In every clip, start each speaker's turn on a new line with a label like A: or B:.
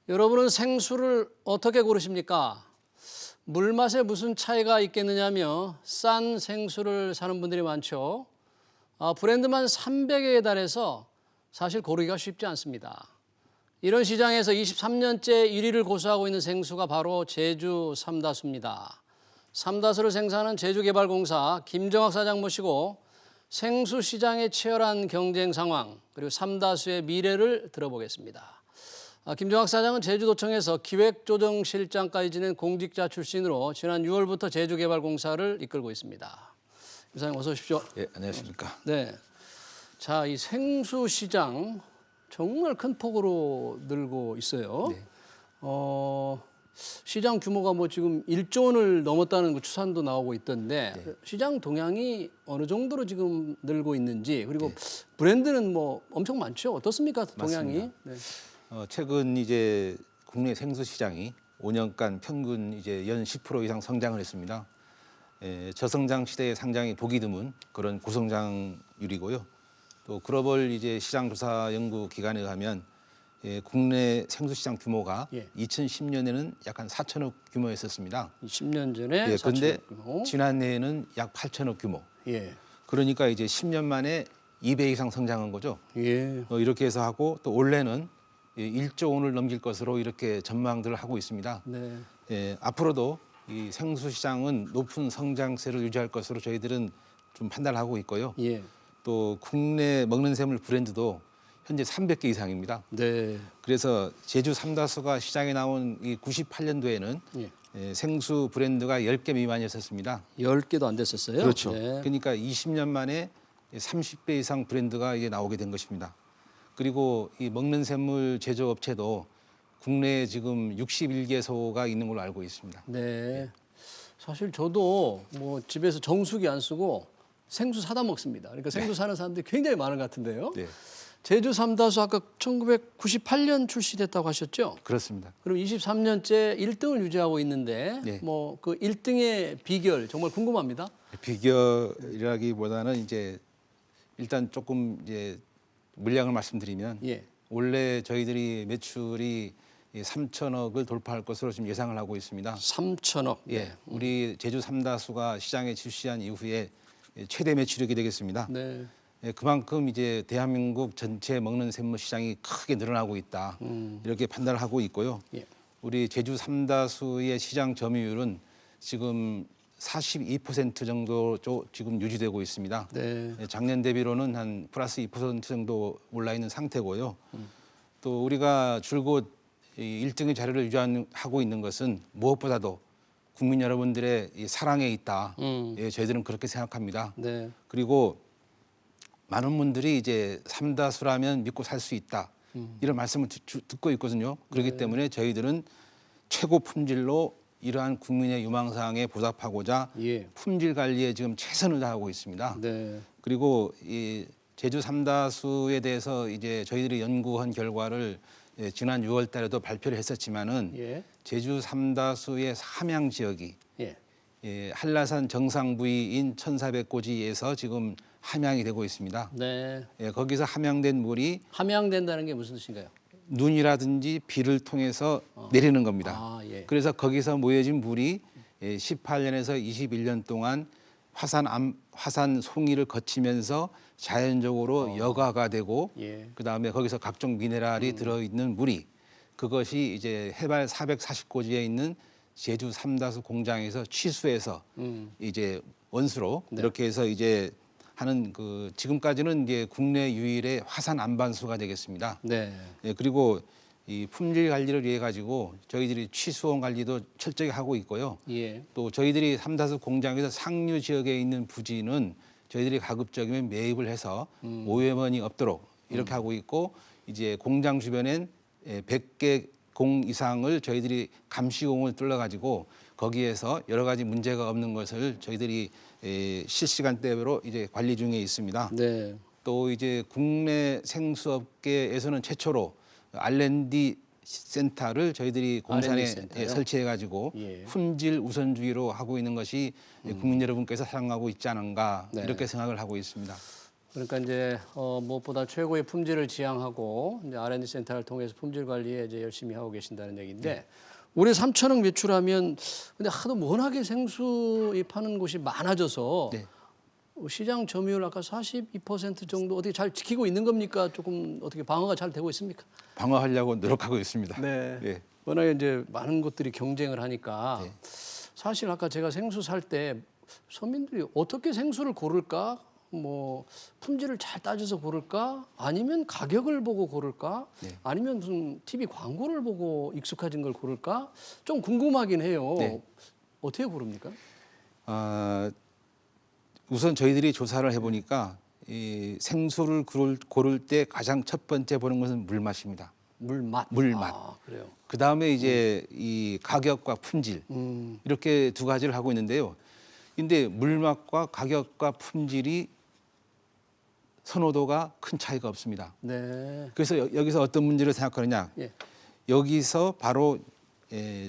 A: 여러분은 생수를 어떻게 고르십니까? 물맛에 무슨 차이가 있겠느냐며 싼 생수를 사는 분들이 많죠. 브랜드만 300여에 달해서 사실 고르기가 쉽지 않습니다. 이런 시장에서 23년째 1위를 고수하고 있는 생수가 바로 제주 삼다수입니다. 삼다수를 생산하는 제주개발공사 김정학 사장 모시고 생수 시장의 치열한 경쟁 상황 그리고 삼다수의 미래를 들어보겠습니다. 김정학 사장은 제주도청에서 기획조정실장까지 지낸 공직자 출신으로 지난 6월부터 제주개발공사를 이끌고 있습니다. 김 사장님 어서 오십시오.
B: 예, 안녕하십니까.
A: 네. 자, 이 생수 시장 정말 큰 폭으로 늘고 있어요.
B: 네.
A: 시장 규모가 뭐 지금 1조 원을 넘었다는 그 추산도 나오고 있던데
B: 네.
A: 시장 동향이 어느 정도로 지금 늘고 있는지 그리고
B: 네.
A: 브랜드는 뭐 엄청 많죠. 어떻습니까? 동향이?
B: 맞습니다.
A: 네.
B: 최근 이제 국내 생수 시장이 5년간 평균 이제 연 10% 이상 성장을 했습니다. 저성장 시대의 상장이 보기 드문 그런 고성장률이고요. 또 글로벌 이제 시장 조사 연구 기관에 의하면 국내 생수 시장 규모가 2010년에는 약 한 4천억 규모였었습니다.
A: 10년 전에
B: 예, 그런데
A: 4천억 규모.
B: 지난해에는 약 8천억 규모.
A: 예.
B: 그러니까 이제 10년 만에 2배 이상 성장한 거죠.
A: 예.
B: 이렇게 해서 하고 또 올해는 1조 원을 넘길 것으로 이렇게 전망들을 하고 있습니다.
A: 네.
B: 앞으로도 이 생수 시장은 높은 성장세를 유지할 것으로 저희들은 좀 판단을 하고 있고요.
A: 예.
B: 또 국내 먹는 샘물 브랜드도 현재 300개 이상입니다.
A: 네.
B: 그래서 제주 삼다수가 시장에 나온 이 98년도에는 생수 브랜드가 10개 미만이었습니다.
A: 10개도 안 됐었어요.
B: 그렇죠.
A: 네.
B: 그러니까 20년 만에 30배 이상 브랜드가 이게 나오게 된 것입니다. 그리고 이 먹는 샘물 제조업체도 국내에 지금 61개소가 있는 걸로 알고 있습니다.
A: 네. 사실 저도 뭐 집에서 정수기 안 쓰고 생수 사다 먹습니다. 그러니까 생수 사는 사람들이 굉장히 많은 것 같은데요.
B: 네,
A: 제주 삼다수 아까 1998년 출시됐다고 하셨죠?
B: 그렇습니다.
A: 그럼 23년째 1등을 유지하고 있는데
B: 네.
A: 뭐 그 1등의 비결 정말 궁금합니다.
B: 비결이라기보다는 이제 일단 조금 이제 물량을 말씀드리면
A: 예.
B: 원래 저희들이 매출이 3천억을 돌파할 것으로 지금 예상을 하고 있습니다.
A: 3천억.
B: 예, 우리 제주 삼다수가 시장에 출시한 이후에 최대 매출액이 되겠습니다.
A: 네.
B: 그만큼 이제 대한민국 전체 먹는 샘물 시장이 크게 늘어나고 있다. 이렇게 판단을 하고 있고요.
A: 예.
B: 우리 제주 삼다수의 시장 점유율은 지금 42% 정도 지금 유지되고 있습니다.
A: 네.
B: 작년 대비로는 한 플러스 2% 정도 올라 있는 상태고요. 또 우리가 줄곧 1등의 자리를 유지하고 있는 것은 무엇보다도 국민 여러분들의 이 사랑에 있다. 저희들은 그렇게 생각합니다.
A: 네.
B: 그리고 많은 분들이 이제 삼다수라면 믿고 살 수 있다. 이런 말씀을 듣고 있거든요. 그렇기 때문에 저희들은 최고 품질로 이러한 국민의 유망사항에 보답하고자
A: 예.
B: 품질 관리에 지금 최선을 다하고 있습니다.
A: 네.
B: 그리고 이 제주 삼다수에 대해서 이제 저희들이 연구한 결과를 지난 6월 달에도 발표를 했었지만은
A: 예.
B: 제주 삼다수의 함양 지역이
A: 예.
B: 한라산 정상 부위인 1,400고지에서 지금 함양이 되고 있습니다.
A: 네.
B: 거기서 함양된 물이
A: 함양된다는 게 무슨 뜻인가요?
B: 눈이라든지 비를 통해서 내리는 겁니다.
A: 아, 예.
B: 그래서 거기서 모여진 물이 18년에서 21년 동안 화산 송이를 거치면서 자연적으로 여과가 되고
A: 예.
B: 그다음에 거기서 각종 미네랄이 들어있는 물이 그것이 이제 해발 440고지에 있는 제주 삼다수 공장에서 취수해서 이제 원수로 이렇게 해서 이제 하는 그 지금까지는 이제 국내 유일의 화산 안반수가 되겠습니다.
A: 네.
B: 그리고 이 품질 관리를 위해 가지고 저희들이 취수원 관리도 철저히 하고 있고요.
A: 예.
B: 또 저희들이 삼다수 공장에서 상류 지역에 있는 부지는 저희들이 가급적이면 매입을 해서 오염원이 없도록 이렇게 하고 있고 이제 공장 주변엔 100개 공 이상을 저희들이 감시공을 뚫어 가지고 거기에서 여러 가지 문제가 없는 것을 저희들이 실시간대로 이제 관리 중에 있습니다.
A: 네.
B: 또 이제 국내 생수업계에서는 최초로 R&D 센터를 저희들이 공산에
A: 센터요?
B: 설치해가지고
A: 예.
B: 품질 우선주의로 하고 있는 것이 국민 여러분께서 사랑하고 있지 않은가 이렇게 생각을 하고 있습니다.
A: 그러니까 이제 무엇보다 최고의 품질을 지향하고 이제 R&D 센터를 통해서 품질 관리에 이제 열심히 하고 계신다는 얘기인데 올해 3천억 매출하면 근데 하도 워낙에 생수 이 파는 곳이 많아져서
B: 네.
A: 시장 점유율 아까 42% 정도 어떻게 잘 지키고 있는 겁니까? 조금 어떻게 방어가 잘 되고 있습니까?
B: 방어하려고 노력하고 있습니다.
A: 네.
B: 예.
A: 워낙에 이제 많은 곳들이 경쟁을 하니까
B: 네.
A: 사실 아까 제가 생수 살 때 서민들이 어떻게 생수를 고를까? 뭐 품질을 잘 따져서 고를까? 아니면 가격을 보고 고를까?
B: 네.
A: 아니면 무슨 TV 광고를 보고 익숙해진 걸 고를까? 좀 궁금하긴 해요.
B: 네.
A: 어떻게 고릅니까?
B: 우선 저희들이 조사를 해보니까 이 생수를 고를 때 가장 첫 번째 보는 것은 물맛입니다.
A: 물맛.
B: 물맛.
A: 아, 그래요.
B: 그 다음에 이제 이 가격과 품질 이렇게 두 가지를 하고 있는데요. 근데 물맛과 가격과 품질이 선호도가 큰 차이가 없습니다.
A: 네.
B: 그래서 여기서 어떤 문제를 생각하느냐?
A: 예.
B: 여기서 바로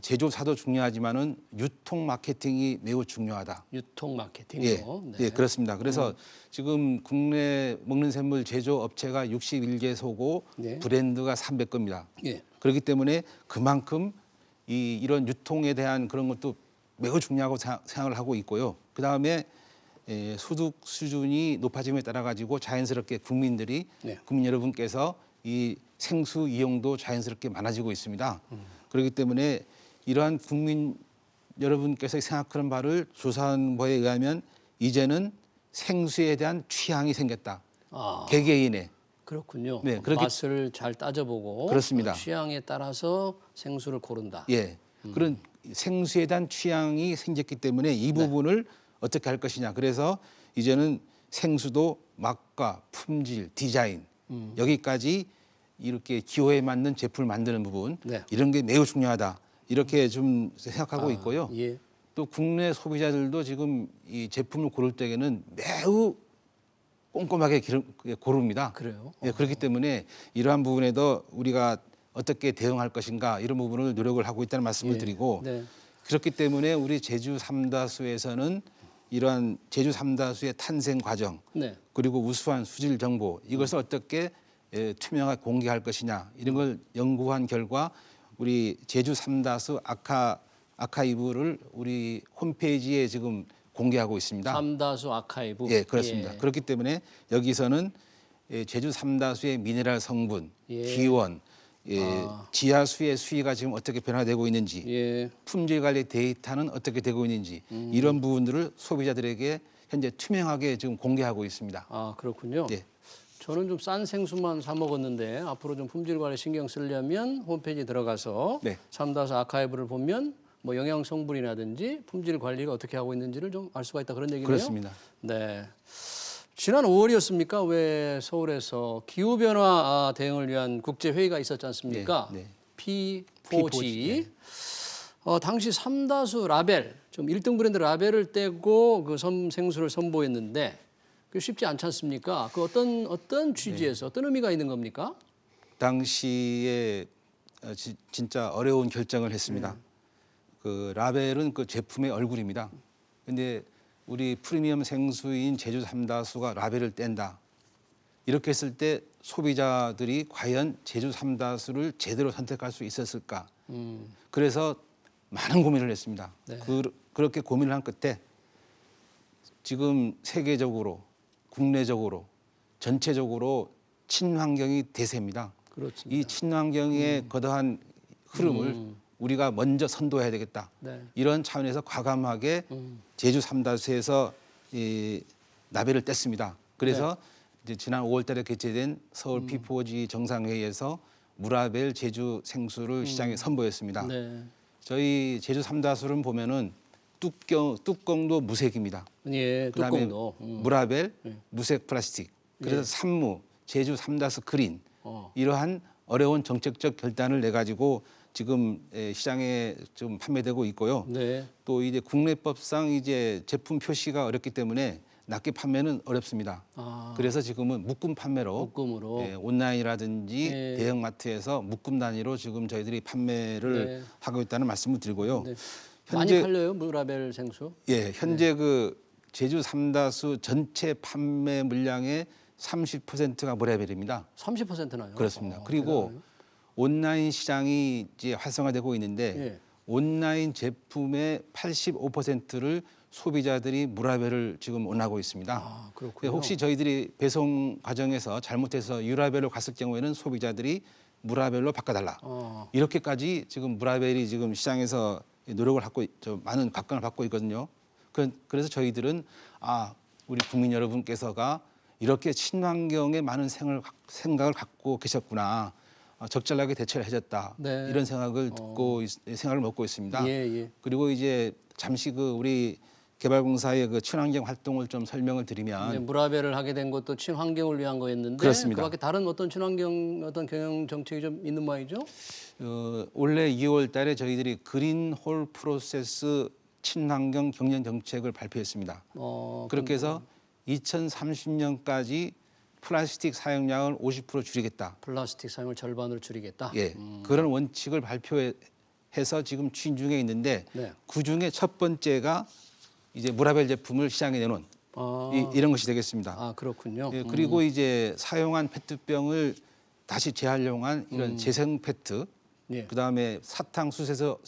B: 제조사도 중요하지만은 유통 마케팅이 매우 중요하다.
A: 유통 마케팅으로.
B: 예,
A: 네.
B: 예, 그렇습니다. 그래서 지금 국내 먹는 샘물 제조 업체가 61개소고
A: 네.
B: 브랜드가 300개입니다.
A: 예.
B: 그렇기 때문에 그만큼 이런 유통에 대한 그런 것도 매우 중요하고 생각을 하고 있고요. 그 다음에 소득 수준이 높아짐에 따라 가지고 자연스럽게 국민들이
A: 네.
B: 국민 여러분께서 이 생수 이용도 자연스럽게 많아지고 있습니다. 그렇기 때문에 이러한 국민 여러분께서 생각하는 바를 조사한 바에 의하면 이제는 생수에 대한 취향이 생겼다.
A: 아,
B: 개개인의.
A: 그렇군요.
B: 네, 그렇기-
A: 맛을 잘 따져보고
B: 그렇습니다.
A: 그 취향에 따라서 생수를 고른다.
B: 예. 그런 생수에 대한 취향이 생겼기 때문에 이 부분을 어떻게 할 것이냐. 그래서 이제는 생수도 맛과 품질, 디자인 여기까지 이렇게 기호에 맞는 제품을 만드는 부분
A: 네.
B: 이런 게 매우 중요하다. 이렇게 좀 생각하고 있고요.
A: 예.
B: 또 국내 소비자들도 지금 이 제품을 고를 때에는 매우 꼼꼼하게 고릅니다.
A: 그래요?
B: 예, 그렇기 때문에 이러한 부분에도 우리가 어떻게 대응할 것인가 이런 부분을 노력을 하고 있다는 말씀을
A: 예.
B: 드리고
A: 네.
B: 그렇기 때문에 우리 제주 삼다수에서는 이러한 제주 삼다수의 탄생 과정
A: 네.
B: 그리고 우수한 수질 정보 이것을 어떻게 투명하게 공개할 것이냐 이런 걸 연구한 결과 우리 제주 삼다수 아카이브를 우리 홈페이지에 지금 공개하고 있습니다.
A: 삼다수 아카이브.
B: 예, 그렇습니다.
A: 예.
B: 그렇기 때문에 여기서는 제주 삼다수의 미네랄 성분,
A: 예.
B: 기원, 지하수의 수위가 지금 어떻게 변화되고 있는지,
A: 예.
B: 품질 관리 데이터는 어떻게 되고 있는지 이런 부분들을 소비자들에게 현재 투명하게 지금 공개하고 있습니다.
A: 아, 그렇군요.
B: 예.
A: 저는 좀 싼 생수만 사 먹었는데 앞으로 좀 품질 관리 신경 쓰려면 홈페이지 들어가서
B: 네.
A: 삼다수 아카이브를 보면 뭐 영양 성분이라든지 품질 관리가 어떻게 하고 있는지를 좀 알 수가 있다 그런 얘기네요.
B: 그렇습니다.
A: 네. 지난 5월이었습니까? 왜 서울에서 기후 변화 대응을 위한 국제 회의가 있었지 않습니까?
B: 네, 네.
A: P4G. 당시 삼다수 라벨, 좀 1등 브랜드 라벨을 떼고 그 생수를 선보였는데 그 쉽지 않지 않습니까? 그 어떤 취지에서 어떤 의미가 있는 겁니까?
B: 당시에 진짜 어려운 결정을 했습니다. 그 라벨은 그 제품의 얼굴입니다. 근데 우리 프리미엄 생수인 제주 삼다수가 라벨을 뗀다. 이렇게 했을 때 소비자들이 과연 제주 삼다수를 제대로 선택할 수 있었을까? 그래서 많은 고민을 했습니다.
A: 네.
B: 그렇게 고민을 한 끝에 지금 세계적으로 국내적으로 전체적으로 친환경이 대세입니다.
A: 그렇습니다.
B: 이 친환경의 거대한 흐름을 우리가 먼저 선도해야 되겠다.
A: 네.
B: 이런 차원에서 과감하게 제주 삼다수에서 이 라벨을 뗐습니다. 그래서 이제 지난 5월달에 개최된 서울 P4G 정상회의에서 무라벨 제주 생수를 시장에 선보였습니다.
A: 네.
B: 저희 제주 삼다수를 보면은 뚜껑도 무색입니다.
A: 예,
B: 그다음에
A: 뚜껑도.
B: 무라벨, 무색 플라스틱. 그래서
A: 예.
B: 산무, 제주 삼다수 그린 이러한 어려운 정책적 결단을 내 가지고 지금 시장에 좀 판매되고 있고요.
A: 네.
B: 또 이제 국내법상 이제 제품 표시가 어렵기 때문에 낱개 판매는 어렵습니다.
A: 아,
B: 그래서 지금은 묶음 판매로
A: 묶음으로.
B: 온라인이라든지
A: 예.
B: 대형마트에서 묶음 단위로 지금 저희들이 판매를
A: 네.
B: 하고 있다는 말씀을 드리고요.
A: 네. 많이 팔려요, 무라벨 생수?
B: 현재 그 제주 삼다수 전체 판매 물량의 30%가 무라벨입니다.
A: 30%나요?
B: 그렇습니다. 그리고 온라인 시장이 이제 활성화되고 있는데
A: 예.
B: 온라인 제품의 85%를 소비자들이 무라벨을 지금 원하고 있습니다.
A: 아, 그렇군요.
B: 혹시 저희들이 배송 과정에서 잘못해서 유라벨로 갔을 경우에는 소비자들이 무라벨로 바꿔달라. 이렇게까지 지금 무라벨이 지금 시장에서 노력을 하고 많은 각광을 받고 있거든요. 그래서 저희들은 우리 국민 여러분께서가 이렇게 친환경에 많은 생각을 갖고 계셨구나. 적절하게 대처를 해줬다.
A: 네.
B: 이런 생각을 생각을 먹고 있습니다.
A: 예.
B: 그리고 이제 잠시 우리 개발공사의 친환경 활동을 좀 설명을 드리면
A: 네, 무라벨을 하게 된 것도 친환경을 위한 거였는데
B: 그렇습니다.
A: 그밖에 다른 어떤 친환경 어떤 경영 정책이 좀 있는 모양이죠?
B: 올해 2월 달에 저희들이 그린홀 프로세스 친환경 경영 정책을 발표했습니다. 그렇게 해서 2030년까지 플라스틱 사용량을 50% 줄이겠다.
A: 플라스틱 사용을 절반으로 줄이겠다.
B: 예, 그런 원칙을 발표해서 지금 추진 중에 있는데
A: 네.
B: 그 중에 첫 번째가 이제 무라벨 제품을 시장에 내놓은 이런 것이 되겠습니다.
A: 그렇군요.
B: 예, 그리고 이제 사용한 페트병을 다시 재활용한 이런 재생 페트,
A: 예.
B: 그다음에 사탕수수에서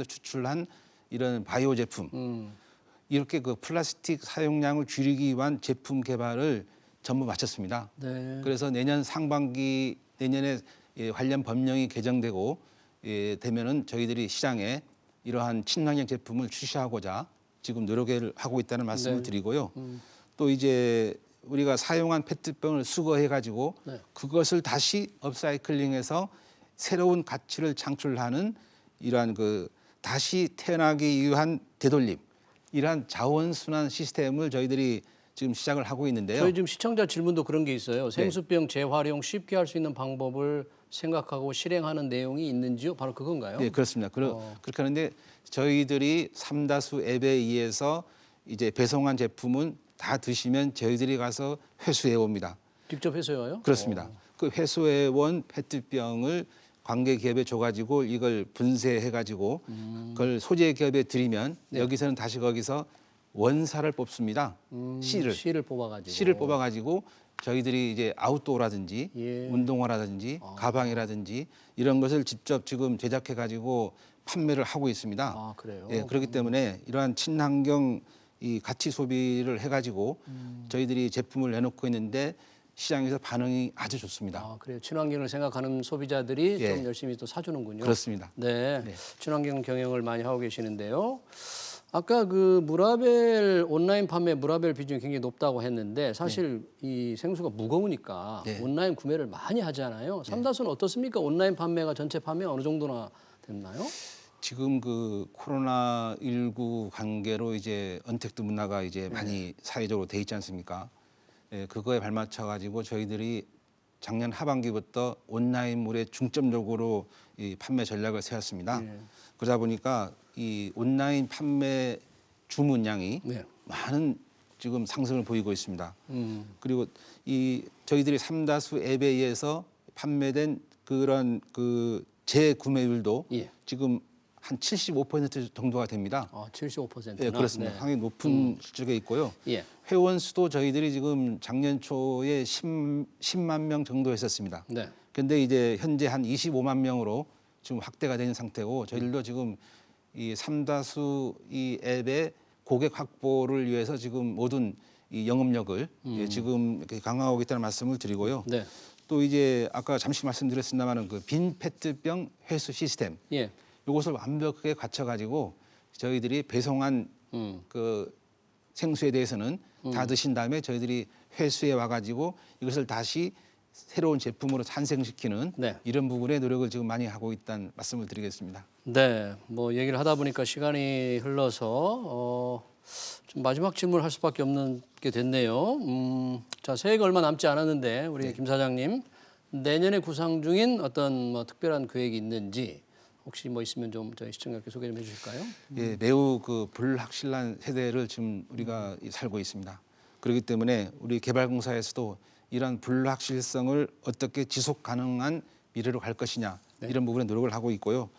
B: 추출한 이런 바이오 제품, 이렇게 플라스틱 사용량을 줄이기 위한 제품 개발을 전부 마쳤습니다.
A: 네.
B: 그래서 내년에 관련 법령이 개정되고 되면은 저희들이 시장에 이러한 친환경 제품을 출시하고자 지금 노력을 하고 있다는 말씀을 드리고요. 또 이제 우리가 사용한 페트병을 수거해 가지고 그것을 다시 업사이클링해서 새로운 가치를 창출하는 이러한 다시 태어나기 위한 되돌림, 이러한 자원순환 시스템을 저희들이 지금 시작을 하고 있는데요.
A: 저희 지금 시청자 질문도 그런 게 있어요. 생수병 재활용 쉽게 할 수 있는 방법을 생각하고 실행하는 내용이 있는지요? 바로 그건가요?
B: 네, 그렇습니다. 그렇게 하는데 저희들이 삼다수 앱에 의해서 이제 배송한 제품은 다 드시면 저희들이 가서 회수해 옵니다.
A: 직접 회수해요?
B: 그렇습니다. 그 회수해 온 페트병을 관계 기업에 줘가지고 이걸 분쇄해가지고 그걸 소재 기업에 드리면 여기서는 다시 거기서 원사를 뽑습니다.
A: 씨를
B: 뽑아가지고 저희들이 이제 아웃도어라든지 운동화라든지 가방이라든지 이런 것을 직접 지금 제작해가지고 판매를 하고 있습니다.
A: 그래요?
B: 예, 그렇기 때문에 이러한 친환경 이 가치 소비를 해가지고 저희들이 제품을 내놓고 있는데 시장에서 반응이 아주 좋습니다.
A: 그래요. 친환경을 생각하는 소비자들이 좀 열심히 또 사주는군요.
B: 그렇습니다.
A: 네. 친환경 경영을 많이 하고 계시는데요. 아까 그 무라벨 온라인 판매 무라벨 비중이 굉장히 높다고 했는데 사실 이 생수가 무거우니까 온라인 구매를 많이 하잖아요. 삼다수는 어떻습니까? 온라인 판매가 전체 판매 어느 정도나 됐나요?
B: 지금 코로나19 관계로 이제 언택트 문화가 이제 많이 사회적으로 돼 있지 않습니까? 예, 그거에 발맞춰 가지고 저희들이 작년 하반기부터 온라인물에 중점적으로 이 판매 전략을 세웠습니다. 그러다 보니까 이 온라인 판매 주문량이 많은 지금 상승을 보이고 있습니다. 그리고 이 저희들이 삼다수 앱에 의해서 판매된 그런 재구매율도 지금 한 75% 정도가 됩니다.
A: 75%나?
B: 예, 그렇습니다. 상당히 높은 실적에 있고요. 회원 수도 저희들이 지금 작년 초에 10만 명 정도 했었습니다. 그런데 이제 현재 한 25만 명으로 지금 확대가 되는 상태고 저희들도 지금 이 삼다수 이 앱의 고객 확보를 위해서 지금 모든 이 영업력을 지금 이렇게 강화하고 있다는 말씀을 드리고요. 또 이제 아까 잠시 말씀드렸습니다마는 빈 페트병 회수 시스템 이것을 완벽하게 갖춰가지고 저희들이 배송한 생수에 대해서는 다 드신 다음에 저희들이 회수해 와가지고 이것을 다시 새로운 제품으로 탄생시키는 이런 부분에 노력을 지금 많이 하고 있다는 말씀을 드리겠습니다.
A: 네, 뭐 얘기를 하다 보니까 시간이 흘러서 좀 마지막 질문을 할 수밖에 없는 게 됐네요. 자, 새해가 얼마 남지 않았는데 우리 김 사장님 내년에 구상 중인 어떤 뭐 특별한 계획이 있는지 혹시 뭐 있으면 좀 저희 시청자께 소개 좀 해주실까요?
B: 예, 매우 불확실한 세대를 지금 우리가 살고 있습니다. 그렇기 때문에 우리 개발공사에서도 이러한 불확실성을 어떻게 지속 가능한 미래로 갈 것이냐 이런 부분에 노력을 하고 있고요.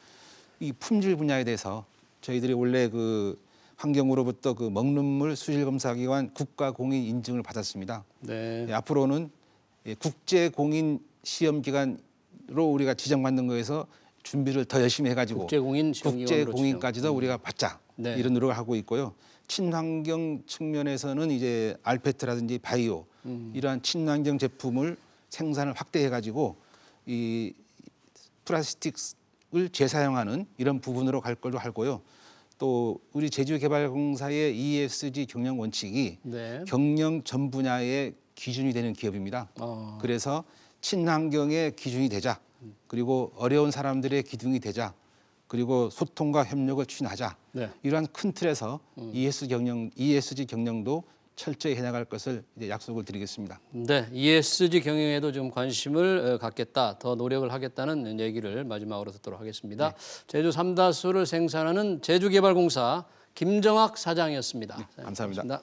B: 이 품질 분야에 대해서 저희들이 원래 환경부로부터 그 먹는 물 수질 검사 기관 국가 공인 인증을 받았습니다.
A: 네.
B: 앞으로는 국제 공인 시험 기관으로 우리가 지정받는 거에서 준비를 더 열심히 해가지고
A: 국제공인 시험기관으로
B: 국제공인까지도 우리가 받자
A: 네.
B: 이런 노력을 하고 있고요. 친환경 측면에서는 이제 알페트라든지 바이오 이러한 친환경 제품을 생산을 확대해가지고 이 플라스틱을 재사용하는 이런 부분으로 갈 걸로 하고요. 또 우리 제주개발공사의 ESG 경영 원칙이
A: 네.
B: 경영 전 분야의 기준이 되는 기업입니다. 그래서 친환경의 기준이 되자. 그리고 어려운 사람들의 기둥이 되자. 그리고 소통과 협력을 추진하자.
A: 네.
B: 이러한 큰 틀에서 ESG 경영도 철저히 해나갈 것을 이제 약속을 드리겠습니다.
A: 네, ESG 경영에도 좀 관심을 갖겠다, 더 노력을 하겠다는 얘기를 마지막으로 듣도록 하겠습니다.
B: 네.
A: 제주 삼다수를 생산하는 제주개발공사 김정학 사장이었습니다.
B: 감사합니다.
A: 고맙습니다.